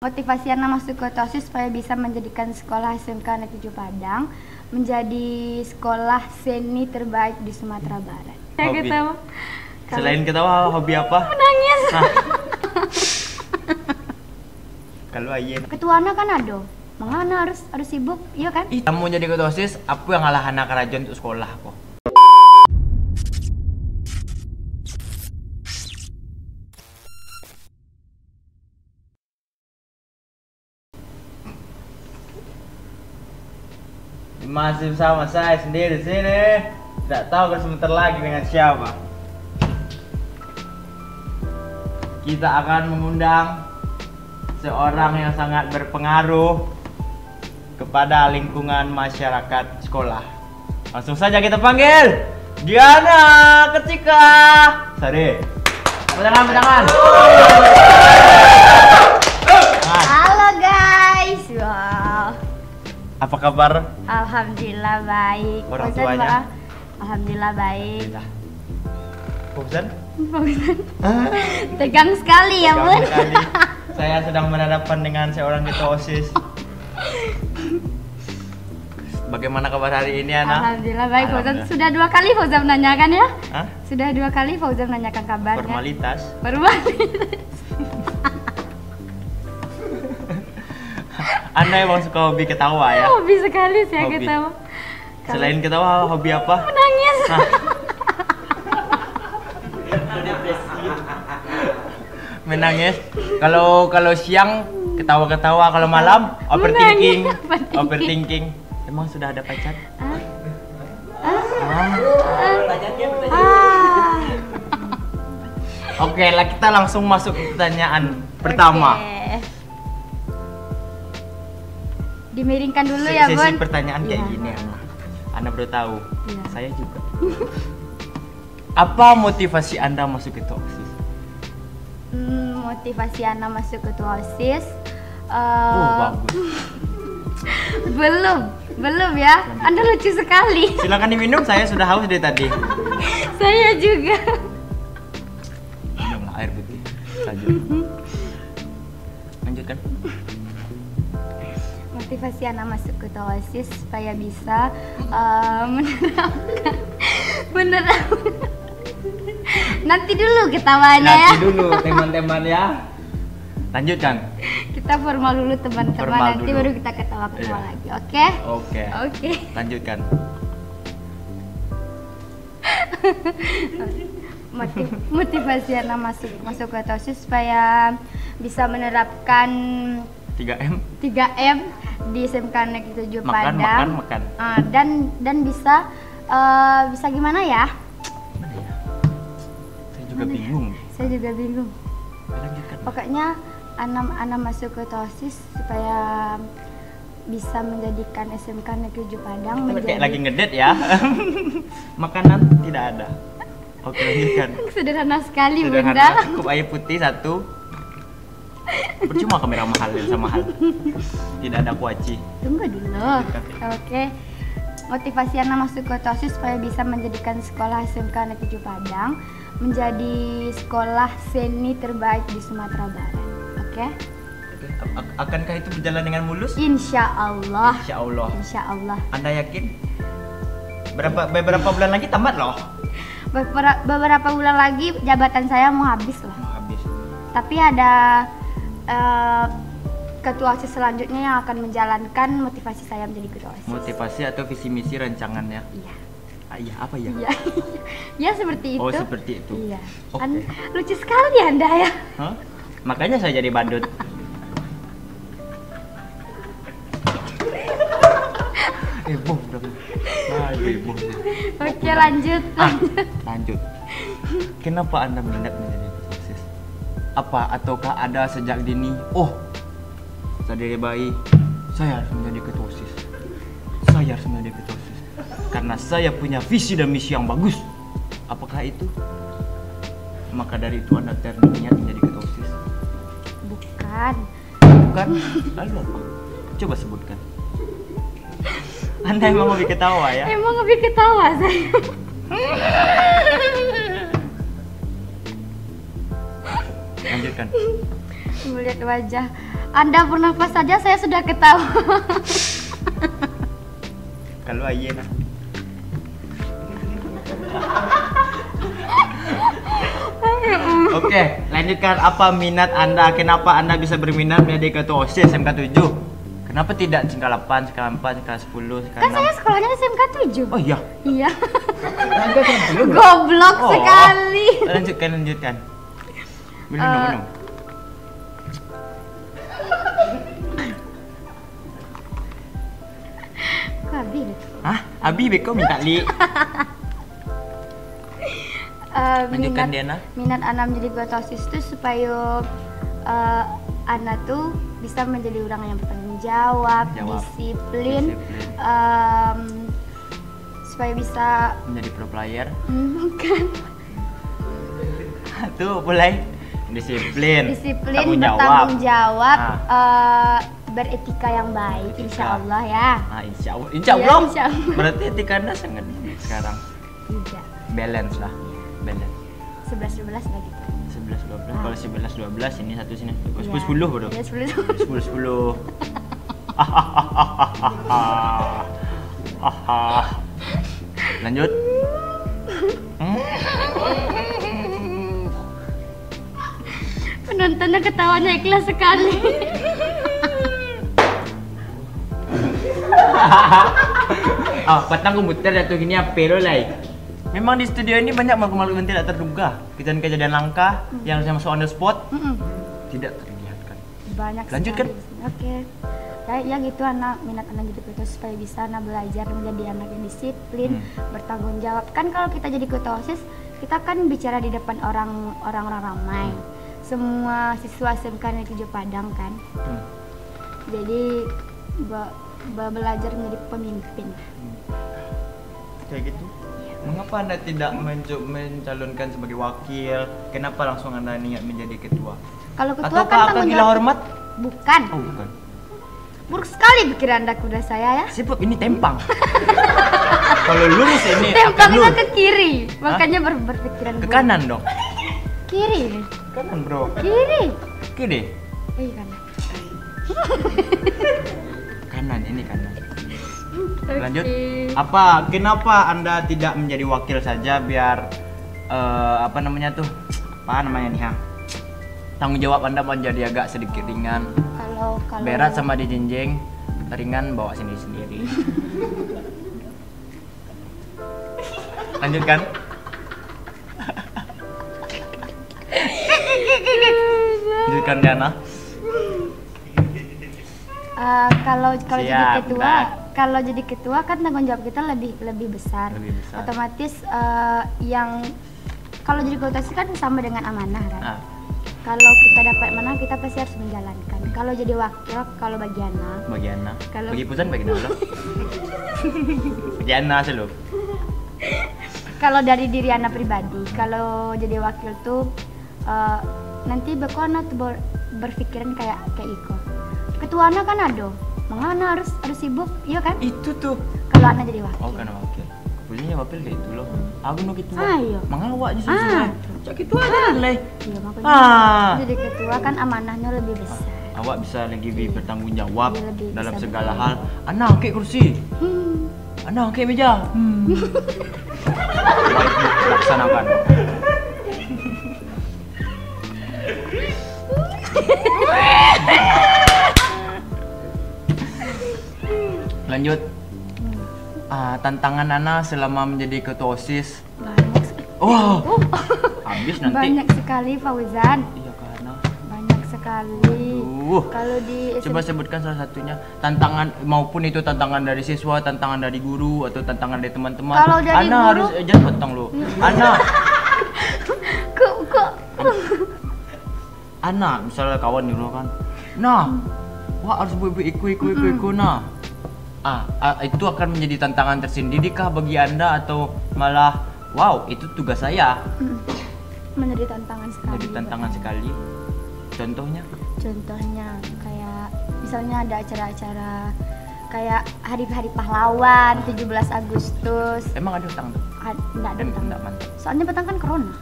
Motivasi Ana masuk ke OSIS supaya bisa menjadikan sekolah SMK Negeri 7 Padang menjadi sekolah seni terbaik di Sumatera Barat. Hobi. Ketawa. Selain ketawa, hobi apa? Menangis. Kalau ayah Ketua Ana kan ada. Mangana harus sibuk, iya kan? kamu jadi ketua OSIS, aku yang ngalah anak kerajon untuk sekolah kok. Masih bersama saya sendiri di sini. Tidak tahu kan sebentar lagi dengan siapa. Kita akan mengundang seorang yang sangat berpengaruh kepada lingkungan masyarakat sekolah. Langsung saja kita panggil Diana Ketika. Sorry. Tangan. Halo guys. Wow. Apa kabar? Alhamdulillah baik. Orang Fauzan, tuanya? Mbak? Alhamdulillah baik. Fauzan? Fauzan. Tegang sekali ya, Bun. Sekali. Saya sedang berhadapan dengan seorang ketua OSIS. Bagaimana kabar hari ini, Ana? Alhamdulillah baik, Fauzan. Alhamdulillah. Sudah 2 kali Fauzan menanyakan ya? Hah? Sudah 2 kali Fauzan menanyakan kabarnya. Formalitas. Formalitas. Anda emang suka hobi ketawa ya? Hobi sekali saya Hobi. ketawa. Selain ketawa, hobi apa? Menangis. Menangis. Kalau siang ketawa-ketawa, kalau malam overthinking. Menangis. Overthinking. Emang sudah ada pacar? Ah. Oke, lah kita langsung masuk ke pertanyaan pertama. Oke. Dimiringkan dulu ya, Bun. Sesi pertanyaan kayak Iya. gini, Anda baru tahu. Iya. Saya juga. Apa motivasi Anda masuk ke OSIS? Motivasi Ana masuk ke OSIS. Bagus. Belum ya. Anda lucu sekali. Silakan diminum, saya sudah haus dari tadi. Saya juga. Minumlah air putih saja. Lanjutkan. Motivasi Ana masuk ke OSIS supaya bisa menerapkan. Nanti dulu ketawanya ya. Nanti dulu teman-teman ya. Lanjutkan. Kita formal dulu teman-teman. Formal Nanti dulu. baru kita ketawa-ketawa Iya. lagi. Oke? Oke. Oke. Lanjutkan. Motivasi Ana masuk ke OSIS supaya bisa menerapkan 3M. 3M di SMK Negeri 7 Padang. Makan. Dan bisa gimana ya? Mana ya? Saya juga bingung. Saya juga bingung. Lanjutkan. Pokoknya Ana masuk ke OSIS supaya bisa menjadikan SMK Negeri 7 Padang Kayak lagi ngedet ya. Makanan tidak ada. Oke, lanjutkan. Sederhana sekali, Sederhana, Bunda. cukup air putih 1. Percuma kamera mahal sama mahal. Tidak ada kuaci. Tunggu dulu. Oke. Motivasi Ana masuk ke OSIS supaya bisa menjadikan sekolah SMK Negeri 7 Padang menjadi sekolah seni terbaik di Sumatera Barat. Oke? Akankah itu berjalan dengan mulus? Insya Allah. Insya Allah. Insya Allah. Anda yakin? Beberapa bulan lagi tamat loh. Beberapa bulan lagi jabatan saya mau habis lah. Mau habis. Tapi ada ketua OSIS selanjutnya yang akan menjalankan motivasi saya menjadi ketua OSIS. Motivasi atau visi misi rencangannya? Iya. Iya, apa ya? Iya. Ya seperti itu. Oh, seperti itu. Iya. Oke. Lucu sekali Anda ya. Hah? Makanya saya jadi badut. Bom dong. Aduh, bom. Oke, lanjut. Lanjut. Kenapa Anda minat menjadi ketua OSIS? Apa ataukah ada sejak dini? Oh, saya dari bayi saya harus menjadi ketua OSIS. Saya harus menjadi ketua OSIS karena saya punya visi dan misi yang bagus. Apakah itu? Maka dari itu Anda terniat menjadi ketua OSIS. Bukan. Bukan? Lalu apa? Coba sebutkan. Anda emang lebih ketawa ya? Emang lebih ketawa saya. Lanjutkan. Melihat wajah Anda bernafas saja saya sudah ketawa. Kalau Ayena. Oke, lanjutkan. Apa minat Anda? Kenapa Anda bisa berminat menjadi ketua OSIS SMK 7? Kenapa tidak SMK 8, SMK 4, SMK 10, SMK 6? Kan saya sekolahnya SMK 7. Oh iya. Iya. Anda kan belum. Goblok Oh. sekali. Lanjutkan. Minum. Kabi. Hah? Abi beko minta li. Lanjutkan, Diana. Minat Ana menjadi ketua OSIS itu supaya Ana tuh bisa menjadi orang yang bertanggung jawab, disiplin. Supaya bisa Menjadi pro player. bukan Tuh mulai disiplin, bertanggung jawab, beretika yang baik, insya Allah ya. Insya Allah. Iya, insya Allah. Berarti etika Anda sangat sekarang Tidak, balance lah, balance. 11-12 lah gitu. 11 12. Kalau 11 12 ini satu sini. 10 Iya. 10 bro. Iya, 10. 10 10. Lanjut. Penontonnya ketawanya ikhlas sekali. Patang komputer jatuh gini apa lo lai? Memang di studio ini banyak makhluk-makhluk yang tidak terduga. Kejadian-kejadian langka yang harusnya masuk on the spot tidak terlihatkan. Banyak Lanjutkan. sekali. Oke. Ya gitu anak minat anak gitu supaya bisa anak belajar menjadi anak yang disiplin, bertanggung jawab. Kan kalau kita jadi ketua OSIS, kita kan bicara di depan orang-orang ramai. Semua siswa SMK Negeri 7 Padang kan. Jadi belajar menjadi pemimpin. Kayak gitu. Mengapa Anda tidak mencalonkan sebagai wakil? Kenapa langsung Anda niat menjadi ketua? Kalau ketua Ataukah kan akan tanggung gila jawab. hormat? Bukan. Oh bukan. Buruk sekali pikiran Anda kuda saya ya. Sebab ini tempang. Kalau lurus ini Tempangnya akan ke kiri, makanya berpikiran ke buruk. kanan dong. Kiri nih. Kanan bro. Kiri. Kiri. Kanan. Kanan ini kanan. Oke. Lanjut. Kenapa Anda tidak menjadi wakil saja biar apa namanya nih tanggung jawab Anda menjadi agak sedikit ringan. Kalau Berat sama dijinjing, ringan bawa sendiri. Lanjutkan. Lanjutkan Diana. Kalau jadi Siap, ketua, Mbak. kalau jadi ketua kan tanggung jawab kita lebih besar. Lebih besar. Otomatis yang kalau jadi ketua sih kan sama dengan amanah kan. Kalau kita dapat mana kita pasti harus menjalankan. Kalau jadi wakil, kalau bagi Bagiana. Kalau- Bagi Pusan bagi Nala. Bagiana selalu. kalau dari diri anak pribadi, kalau jadi wakil tuh nanti beko anak tuh berpikiran kayak Iko. Ketua anak kan ada, mengana harus sibuk, iya kan? Itu tuh. Kalau anak jadi wakil. Oh kan wakil. Punya wakil kayak itu loh. Aku mau gitu. Ayo. Mangawak je Ah. susah. Cak gitu aja leh. Iya makanya jadi ketua kan amanahnya lebih besar. Awak bisa lagi bertanggung jawab Iya, lebih dalam bisa segala betul. hal. Anak angkat kursi. Anak angkat meja. Baik, laksanakan. Lanjut. Tantangan Ana selama menjadi ketua OSIS. Banyak sekali. Oh, habis nanti. Banyak sekali Fauzan. Iya karena. Banyak sekali. Aduh. Kalau di Coba sebutkan salah satunya tantangan maupun itu tantangan dari siswa, tantangan dari guru atau tantangan dari teman-teman. Kalau dari Ana guru- harus jangan potong lu. Ana, kok Ana misalnya kawan dulu kan. Nah, wah harus ikut nah. Itu akan menjadi tantangan tersendiri kah bagi Anda atau malah wow, itu tugas saya. menjadi tantangan sekali. Menjadi tantangan sekali. Contohnya? Contohnya kayak misalnya ada acara-acara kayak hari-hari pahlawan 17 Agustus. Emang ada utang tuh? Enggak ada utang. Enggak mantap. Soalnya petang kan corona.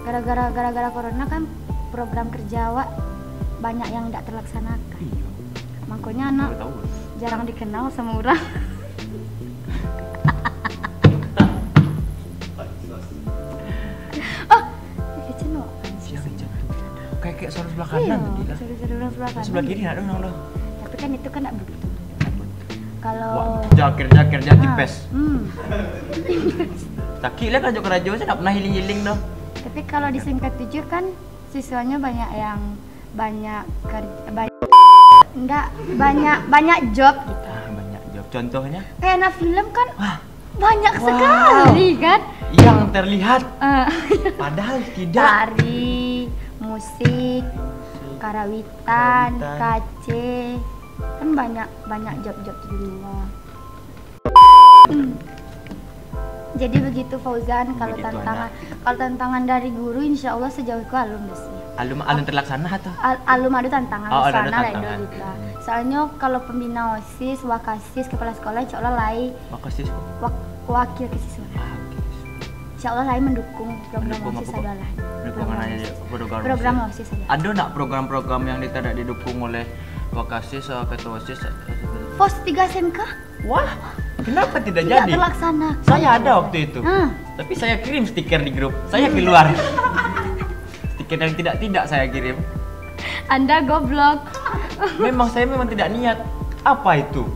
Gara-gara corona kan program kerja awak banyak yang tidak terlaksanakan. Iya. Makanya anak Baru tahu. jarang dikenal sama orang. Oh, Ecen no. Siapa yang jatuh? Kayak suara sebelah kanan Iya, tadi lah. seru-seru orang sebelah kanan. Sebelah kiri ada orang loh. Tapi kan itu kan tidak begitu. Kalau Wah, jakir jati Ah, pes. Taki lah kerja kerja saya tak pernah healing dah. Tapi kalau di SMK 7 kan siswanya banyak yang banyak banyak job gitu. Ah, banyak job. Contohnya? Kayak anak film kan Wah, banyak Wow. sekali kan. yang terlihat Eh, padahal tidak. tari, musik, karawitan, Karawitan. KC, kan banyak job-job di luar. Jadi begitu Fauzan, kalau Begitu, tantangan dari guru insya Allah sejauh itu alum deh sih. Alum terlaksana atau? Alum ada tantangan Oh, ada sana tantangan. kita. Soalnya kalau pembina OSIS, wakasis, kepala sekolah insya Allah lai Makasih. wakil kesiswaan. Insya Allah lai mendukung program Mendukung OSIS apa, Bu? adalah Dukungan aja program OSIS ada. Ada nak program-program yang tidak didukung oleh Wakasis atau Ketua OSIS? Pos 3 SMK Wah, kenapa tidak tidak jadi? terlaksana. Saya ada waktu itu. Tapi saya kirim stiker di grup. Saya keluar. Stiker yang tidak saya kirim. Anda goblok. Saya memang tidak niat. Apa itu?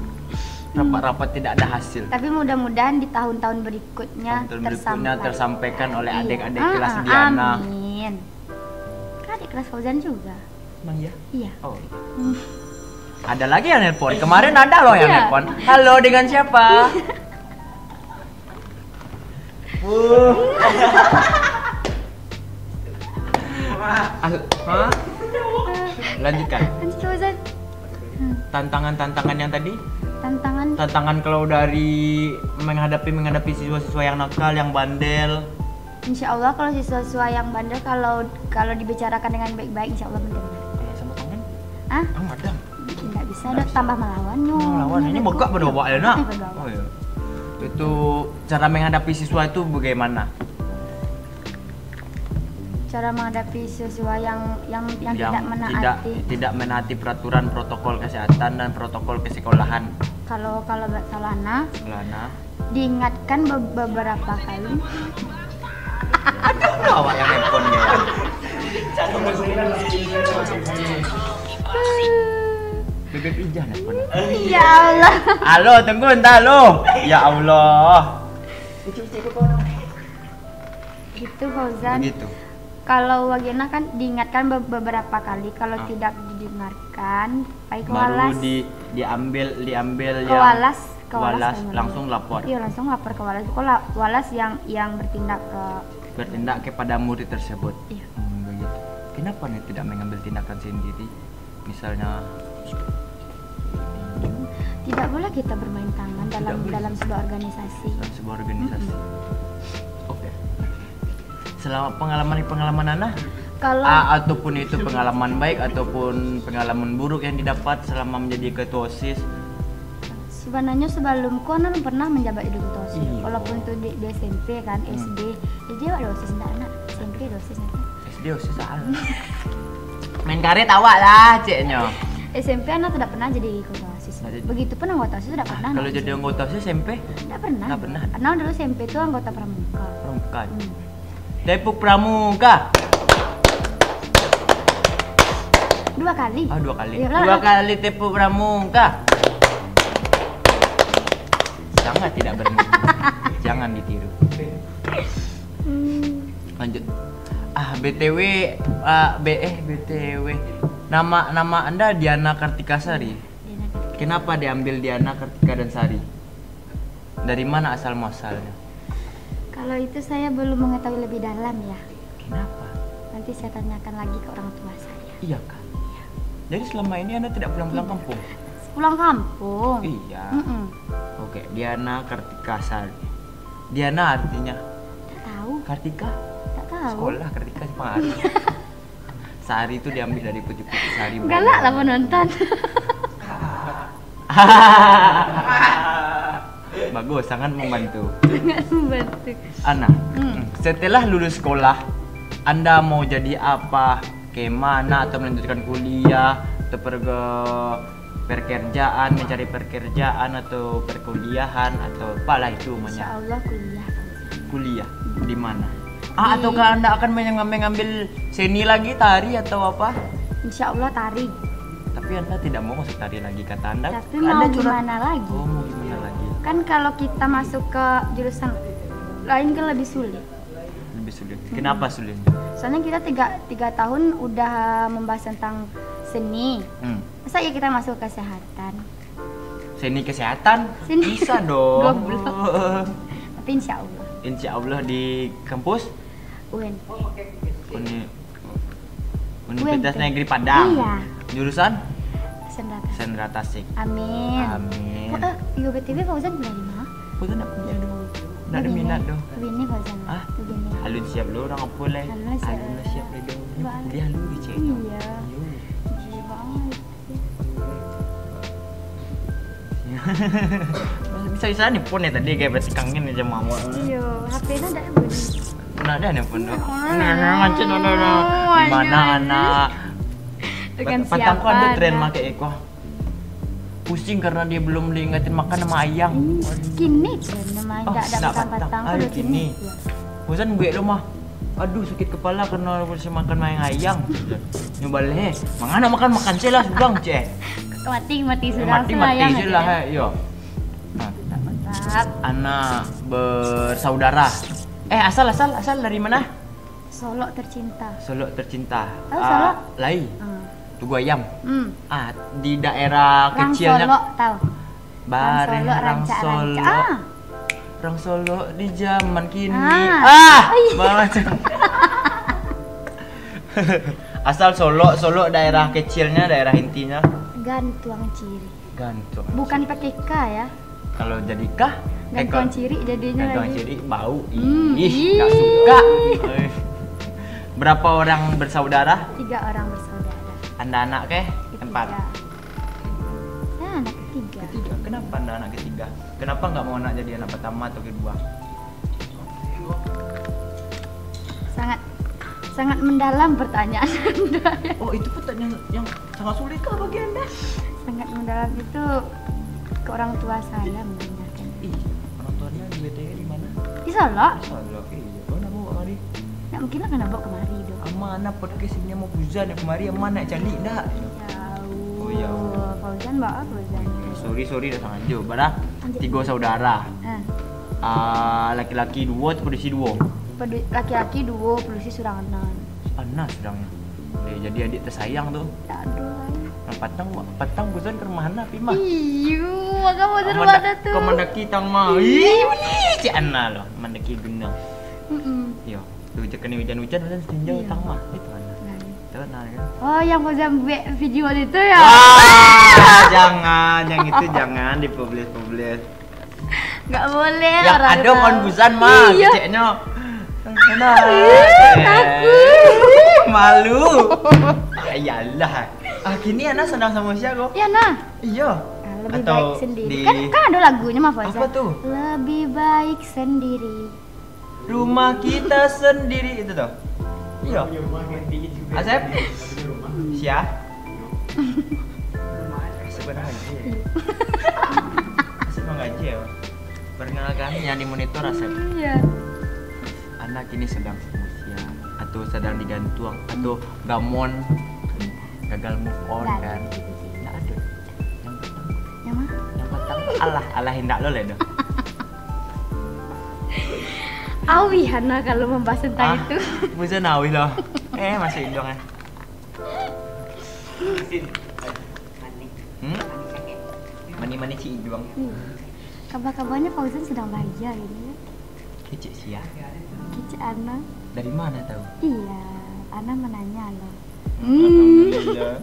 Rapat-rapat tidak ada hasil. Tapi mudah-mudahan di tahun-tahun berikutnya Tahun berikutnya tersampaikan oleh adik-adik kelas Ah, Diana. Amin. Kan adik kelas Fauzan juga. Emang iya? Iya. Oh. Ada lagi yang nelpon. Kemarin ada loh yang Iya. nelpon. Halo, dengan siapa? Hah? Lanjutkan. Lanjut Fauzan. Tantangan-tantangan yang tadi? Tantangan Tantangan kalau dari menghadapi siswa-siswa yang nakal, yang bandel. Insya Allah kalau siswa-siswa yang bandel kalau dibicarakan dengan baik-baik Insya Allah mendengar. Kalau sama tangan? Ah, Madam. tidak bisa ada tambah melawan nyo. Lawan ini begak berdoa ya nak. Oh iya. Itu cara menghadapi siswa itu bagaimana? Cara menghadapi siswa yang tidak menaati. tidak menaati peraturan protokol kesehatan dan protokol kesekolahan. Kalau Salana Lana. diingatkan beberapa kali. Aduh, awak yang handphone ya. Bebek Ijah handphone. Ya Allah. Halo, tunggu entar lo. Ya Allah. Gitu Fauzan. Begitu. Kalau Wagena kan diingatkan beberapa kali, kalau tidak didengarkan, baik ke Baru Walas. diambil Ke yang Walas, Walas namanya. langsung lapor. Iya, langsung lapor ke Walas. Kok Walas yang Bertindak kepada murid tersebut. Iya. Begitu. Kenapa nih tidak mengambil tindakan sendiri? Misalnya tidak boleh kita bermain tangan Tidak boleh. dalam sebuah organisasi. dalam sebuah organisasi. Oke. Selama pengalaman Ana, Kalau ataupun itu pengalaman baik ataupun pengalaman buruk yang didapat selama menjadi ketua OSIS. sebenarnya sebelumku Ana pernah menjabat jadi ketua OSIS. Iya. Walaupun itu di SMP kan, SD. Jadi ada OSIS enggak anak. SMP ada OSIS enggak. SD OSIS soal. Main karet awak lah, ceknya. SMP Ana tidak pernah jadi ketua OSIS. Nggak jadi. Begitupun anggota OSIS tidak pernah. Kalau jadi anggota OSIS SMP, tidak pernah. Nggak pernah. Ana dulu SMP itu anggota pramuka. pramuka. Hmm. Depok Pramuka. 2 kali. Ah, 2 kali. Iyalah. 2 kali Depok Pramuka. Sangat tidak bermutu. Jangan ditiru. Lanjut. BTW, BTW. Nama Anda Diana Kartika Sari. Kenapa diambil Diana Kartika dan Sari? Dari mana asal muasalnya? Kalau itu saya belum mengetahui lebih dalam ya. Kenapa? Nanti saya tanyakan lagi ke orang tua saya. Iya kak. Jadi selama ini Anda tidak pulang-pulang kampung? Pulang kampung. Iya. Mm-mm. Oke, Diana Kartika Sari. Diana artinya Tak tahu. Kartika? Tak tahu. Sekolah Kartika Sari. Sari itu diambil dari putih-putih sari. Galak lah penonton. Bagus, sangat membantu. Sangat membantu. Ana, setelah lulus sekolah, Anda mau jadi apa? kemana atau melanjutkan kuliah atau pekerjaan, mencari pekerjaan atau perkuliahan atau apalah itu Insya namanya. Allah kuliah Fauzan. Kuliah di mana? Ataukah Anda akan mengambil seni lagi, tari atau apa? Insya Allah tari. Tapi Anda tidak mau masuk tari lagi kata Anda. Tapi Anda mau gimana lagi? Oh, mau gimana lagi? Kan kalau kita masuk ke jurusan lain kan lebih sulit. Lebih sulit. Kenapa sulit? Soalnya kita tiga tahun udah membahas tentang seni. Masa ya kita masuk kesehatan? Seni kesehatan? Seni. Bisa dong. Goblok. Tapi insya Allah. Insya Allah di kampus UN. Universitas UNT. Negeri Padang. Iya. Jurusan Senrata. Sendra Tasik. Amin. Amin. Yo BTW Fauzan kuliah di mana? Aku nak kuliah dulu. Nak ada minat doh. Begini Fauzan. Ah? Begini. Alun siap lu orang apa leh? Alun siap. Alun siap leh dong. Bang. Dia lu di cek. Iya. Gila banget. Bisa nih pun ya tadi kayak berarti kangen aja mama. Iya, HP-nya ada bunyi. Nah ada nih pun. Oh, Ngancin ada. Di mana anak? Dengan Patangku siapa? ada tren make eko. Pusing karena dia belum diingetin makan sama ayang. Kini kan namanya Oh, ada nak patang-patang patang. Aduh, kini. Bosan gue lo mah. Aduh sakit kepala karena harus makan mayang ayang. Nyoba leh. Mangana makan sih lah sudah cek. Mati sudah Mati sayang sih lah yo. Nah, Mantap. anak bersaudara. Asal dari mana? Solo tercinta. Solo tercinta. Tahu Solo? Lai. Tugu ayam. Hmm. Di daerah Rang kecilnya. Solo tahu. Bareng Solo, Rang Ranca, Solo. Ranca. Rang Solo di zaman kini. Iya. Banget. Asal Solo daerah kecilnya, daerah intinya. Gantuang ciri. Gantung. Bukan pakai K ya. Kalau jadi kah? Gantuang ciri jadinya Gantuang lagi. ciri bau. Hmm, Ih, nggak suka. Berapa orang bersaudara? 3 orang bersaudara. Anda anak keh? Ketiga. 4. Saya anak ketiga. Ketiga. Kenapa Anda anak ketiga? Kenapa nggak mau anak jadi anak pertama atau kedua? Sangat mendalam pertanyaan Anda. Oh, itu pertanyaan yang sangat sulit kah bagi Anda? Sangat mendalam itu ke orang tua saya mendengarkan. Ih, orang tuanya di BTW di mana? Di Solo? Solo. Iya, kau nak bawa kemari? Nah, mungkin lah kena bawa kemari dong. Amanah podcast ini mau Fuzan yang kemari amanah cari dah. Jauh. Oh, iya. Fauzan bawa Fauzan. Sorry dah sangat jauh. Barah 3 saudara. Laki-laki 2, polisi 2. Laki-laki 2, polisi surangan. Anak sedangnya. Jadi adik tersayang tuh. Aduh. Nah, patang Fuzan ke rumah anak pi mah. Iyo, maka Fauzan mana tuh? Kau mendaki tang mah. Ih, ini cik Anna loh, mendaki gunung. Yo, tuh kena hujan-hujan Fuzan setinjau Iya. tang mah. Itu mana? Itu nah kan. Oh, yang Fauzan buat video itu ya? Jangan, yang itu jangan dipublish. Nggak boleh. Yang orang ada tahu. konfusan mah, Iya. keceknya. Takut. Malu. Iyalah. Kini Ana senang sama siapa kok? Ya nah. Iya. Lebih Atau baik sendiri. di- Kan ada lagunya mah Fauzan. Apa tuh? Lebih baik sendiri. Rumah kita sendiri itu tuh. Iya. Asep? Sia? Asep mana ngaji ya? Asep mana ngaji ya? Perkenalkan yang di monitor Asep. Iya. Anak ini sedang usia atau sedang digantung atau gamon gagal move on Nggak ada kan? gitu sih. Nggak ada. Yang petang, Yang mana? yang petang. Allah hendak lo ledo. Awi Hana kalau membahas tentang itu. Bisa nawi lo. Masih indong ya. Mani si idong. Kabar-kabarnya Fauzan sedang bahagia ini. Kecik sia. Kicik Ana. Dari mana tahu? Iya, Ana menanya loh. Alhamdulillah.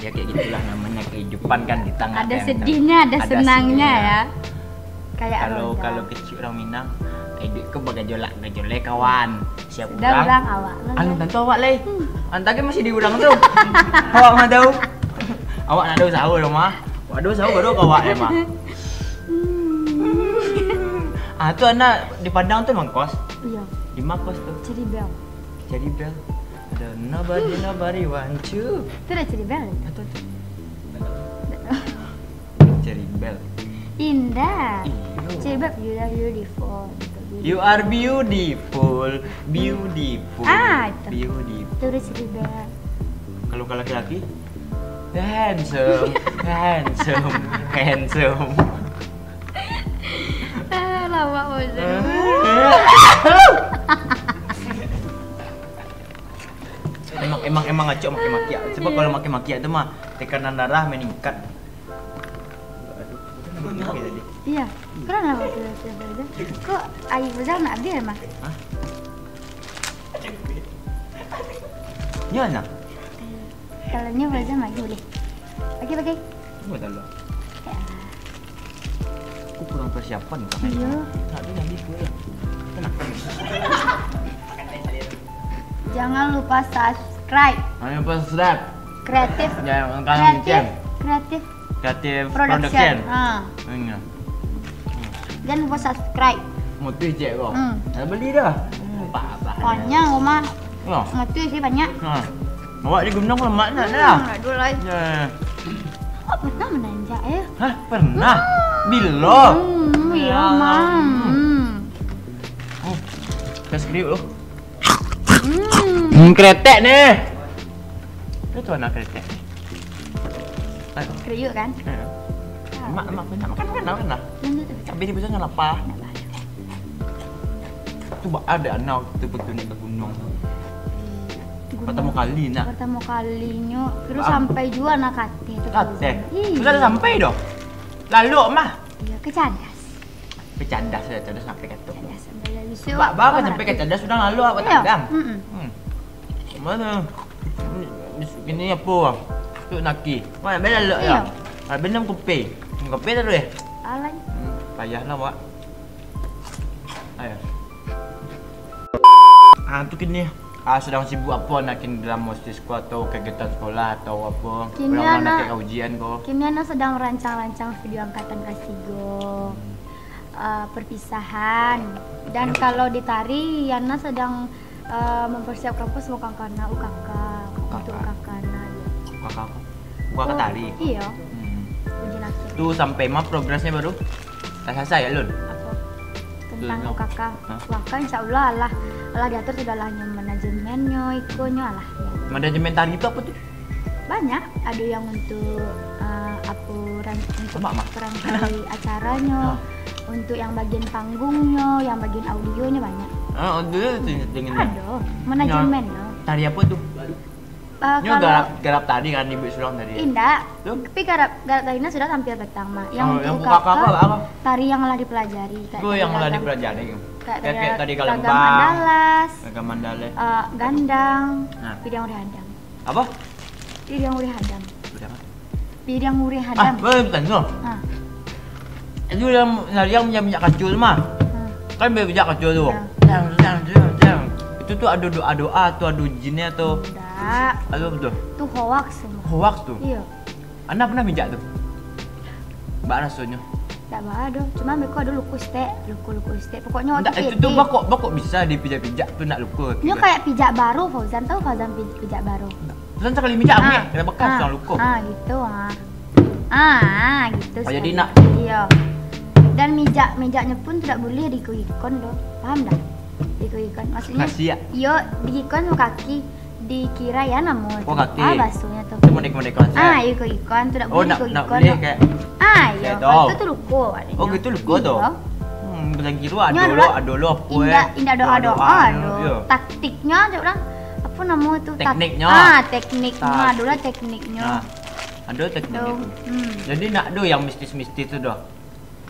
Ya kayak gitulah namanya kehidupan kan di tengah. Ada sedihnya, ada senangnya ya. Kayak Ronda. Kalau kecil orang Minang, duit ke bagajolak kawan. Siap Udah ulang awak lo. Anu tentu awak leh. Antaknya masih diulang tuh. Awak mah tahu. Awak nak tahu sahur dong mah. Waduh sahur baru awak mah. Tuh anak di Padang tuh emang kos. Iya, Di mana kos tuh? jadi bel. Jadi bel. Ada nobody want to. Itu udah Cherry Bell. Atau tuh. Cherry Bell. Indah. Iyo. Cherry Bell, you are beautiful. You are beautiful, beautiful, Ah, itu. beautiful. Itu udah Cherry Bell. Kalau ke laki-laki, handsome, handsome, handsome. Lama bosan. emang ngaco makin makia. Sebab kalau makin makia itu mah tekanan darah meningkat. Aduh, tadi. Iya. Kenapa tuh? Kok air besar nak biar mah? Hah? Nyana? Kalau nya besar lagi boleh. Pakai. Tunggu dulu. Aku kurang persiapan kak. Iya. Tadi nanti gue ya. Kenapa? Jangan lupa subscribe. Ayo subscribe. Kreatif. Jangan kalian bikin. Kreatif Kreatif production. production. Ah. Iya. Jangan lupa subscribe. Motif je kau. Hmm. Dah beli dah. Apa-apa. Banyak rumah. Ya. Ngatu sih banyak. Ha. Awak di gunung lemak nak dah. Nak dulu lagi. Ya. Kok pernah menanjak ya? Hah, pernah? Bila? Iya, Mam. Oh. Kita skrip lu. Hmm. Kretek ni. Itu anak kretek. Ayo. Kriuk kan? Mak banyak makan dah. Lanjut tu. Cabai dia besarnya lapar. Tu ada anak tu betul naik ke gunung. Pertama kali nak. Pertama kalinya terus Ah. sampai juga nak kate tu. Kate. Iya. Sudah sampai dah. Lalu mah. Iya, ke Cadas. Bercandas sudah cadas sampai kat tu. Cadas sampai lagi. Bak baru sampai kat cadas sudah lalu apa Iya. tandang. Mm-mm. Mana? Ini apa? Tu naki. Mana bela lek Iya. ya. Benam kopi. Kopi tu deh. Alay. Payahlah buat. Ayo. Tu kini sedang sibuk apa nak kini dalam mahasiswa atau kegiatan sekolah atau apa? Kini Orang anak- nak ke ujian kau. Kini Ana sedang merancang-rancang video angkatan kelas 3. Perpisahan. Dan kalau di tari, Yana sedang mempersiapkan pos mau kakana UKK untuk UKK Kakak. Kakak tari. Iya, Hmm. ujian akhir. Tu sampai mah progresnya baru. Tak selesai ya Lun? Apa? Tentang Tuh, UKK. Hah? UKK insya Allah lah diatur sudah lah manajemennya, ikonya lah. Ya. Manajemen tari itu apa tuh? Banyak, ada yang untuk untuk Mak, mak. perangkai acaranya, untuk yang bagian panggungnya, yang bagian audionya banyak. Dulu dengan Ada manajemennya. tari apa tuh? Ini Kalau garap tadi kan ibu sulang tadi. Indah, Tuh. tapi garap tarinya sudah tampil pertama. Yang yang untuk kakak apa? tari yang telah dipelajari. Itu yang malah dipelajari. Kayak tadi Ragam kalembang. mandalas, Ragam mandale. gandang, Nah. pidang uri hadam. Apa? Pidang uri hadam. Udah apa? Pidang uri hadam. Betul tu. Ah, Itu yang minyak kacul mah. ah. Kan minyak kacul tu. Ya. Jam. Itu tuh ada doa-doa atau ada jinnya atau Enggak, apa betul? itu hoax semua. Hoax tuh. Iya, Anda pernah minyak tuh? Mbak rasanya. tak ada. Cuma mereka ada lukus teh, lukus teh. Pokoknya waktu Enggak, itu tuh bakok bisa dipijak-pijak tuh nak luka. Ini kayak pijak baru, Fauzan tahu Fauzan pijak baru. Terus sekali minyak ni, kena bekas sang luka. Gitu gitu. Oh, jadi sekali. nak? Iya. Dan mijaknya pun tidak boleh dikuyikon loh. Paham dah? Dikuyikon. Maksudnya Kasiak. yo dikuyikon kaki dikira ya namun. Oh, kaki. Basuhnya tuh. Itu modek-modek konsep. Ikon tidak Oh, boleh nak dikuyikon. boleh kayak Iya. Kayak tu. Itu tuh luko adanya. Oh, gitu luka tu. Iya. Bilang kira Ini ada lo apa Indah doa-doa Iya. Taktiknya orang apa namanya tuh? Tekniknya. Tekniknya Tak. adalah tekniknya. Nah, ada teknik Tuh. itu. Jadi nak do yang mistis-mistis tu dah.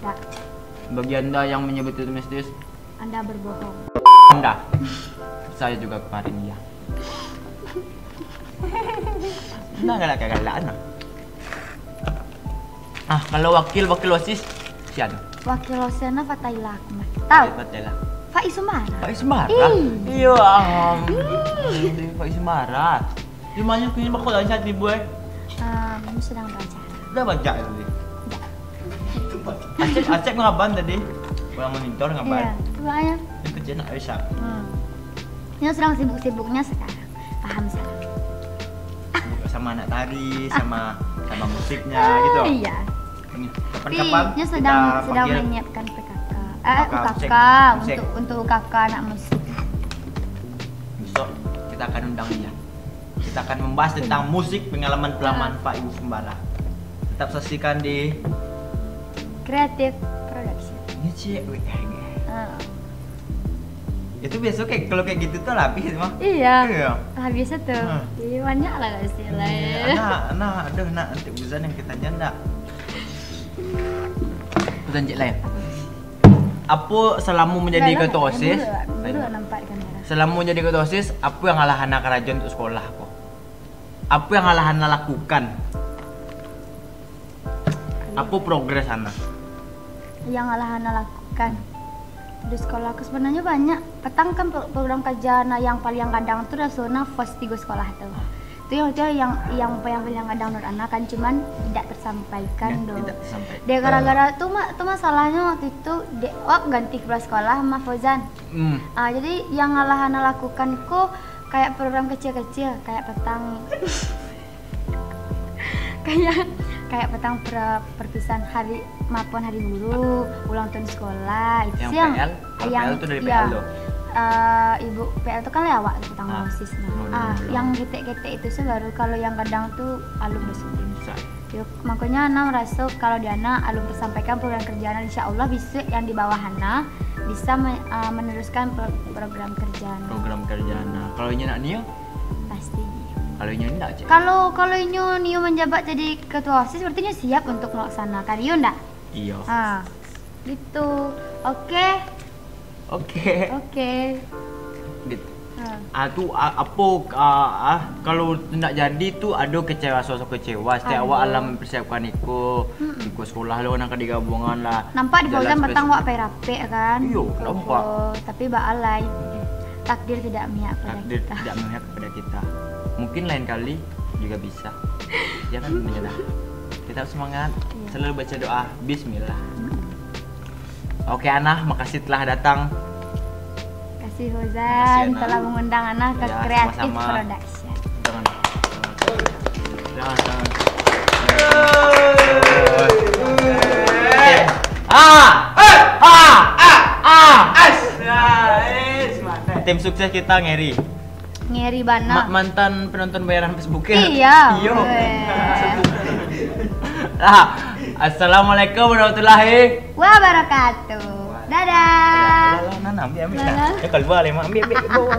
Tak. Bagi anda yang menyebut itu mistis, Anda berbohong. anda. Saya juga kemarin ya. Nah, galak-galak anak. Kalau wakil OSIS siapa? Wakil Osena Fatailah Ahmad. Tahu? Betul. Faiz Sumara. Faiz Mara. Ih. Iya, Faiz Mara. Di mana punya bakal lancar ribu Kamu sedang belajar. Dah baca tadi. Acek ngaban tadi. Orang monitor ngaban. Iya, makanya. Yang kerja nak bisa. Ini sedang sibuk-sibuknya sekarang. paham saya. Sama anak tari, sama musiknya gitu. Iya. Ini Tapi kapan-kapan Nya kita sedang panggil menyiapkan PKK. musik. UKK Musik. untuk UKK anak musik. besok kita akan undang dia. Kita akan membahas tentang musik pengalaman pelaman Pak Ibu Sembara. Tetap saksikan di Creative Production. ini cewek. Ah. Itu biasa kayak kalau kayak gitu tuh habis mah. Iya. Iya. Ah, biasa tuh. Iya, banyak lah guys lah. Aduh, nanti busan yang kita janda. Busan cik lain. Apa selama menjadi ketua OSIS? Dulu nampak di kamera. Selama menjadi ketua OSIS, apa yang ngalah anak kerajaan untuk sekolah kok? Apa yang ngalah anak lakukan? Apa progres anak? Yang Alahana lakukan di sekolah aku sebenarnya banyak. Petang kan program kajian yang paling kadang tuh rasanya first tiga sekolah tuh. Itu yang paling kadang menurut anak kan cuman tidak tersampaikan dong. Tidak tersampaikan. Dia gara-gara tuh masalahnya waktu itu ganti kepala sekolah sama Fauzan. Jadi yang Alahana lakukan kok kayak program kecil-kecil kayak petang kayak petang perpisahan hari maupun hari guru, ulang tahun sekolah itu Yang PL? Kalau yang PL itu dari iya, PL loh. Ibu PL itu kan lewat petang OSIS. benar. Yang getek-getek itu sih baru kalau yang kadang tuh alum bersyuting. Bisa. Yuk, makanya Ana merasa kalau di Ana alum tersampaikan program kerjaan insya Allah bisa yang di bawah Ana bisa meneruskan program kerjaan. Program kerjaan. Nah, kalau ini nak Nio, Pasti. kalau ini enggak cek. Kalau Nio menjabat jadi ketua OSIS berarti Nio siap untuk melaksanakan. Iya enggak? Iya. Gitu. Oke. Gitu. Kalau tidak jadi tuh ada kecewa, sosok kecewa. Setiap awak alam mempersiapkan ikut sekolah lo nak di gabungan lah. Nampak di Jalan Fauzan spes- petang wak rapi kan? Iya, nampak. Tapi alay. Takdir tidak memihak pada Takdir kita. tidak memihak kepada kita. Mungkin lain kali juga bisa. Jangan menyerah. Kita harus semangat. Iya. Selalu baca doa. Bismillah. Oke Ana, makasih telah datang. Kasih Makasih, Fauzan Ana. telah mengundang Ana ke Ya, Creative sama-sama. Production. Jangan. Tim sukses kita Ngeri. Ngeri bana. Mantan penonton bayaran Facebook. Iya. Iya. Weh. Assalamualaikum warahmatullahi Wabarakatuh. Dadah. Nana ambil. Nana. Kalau boleh ambil bawa.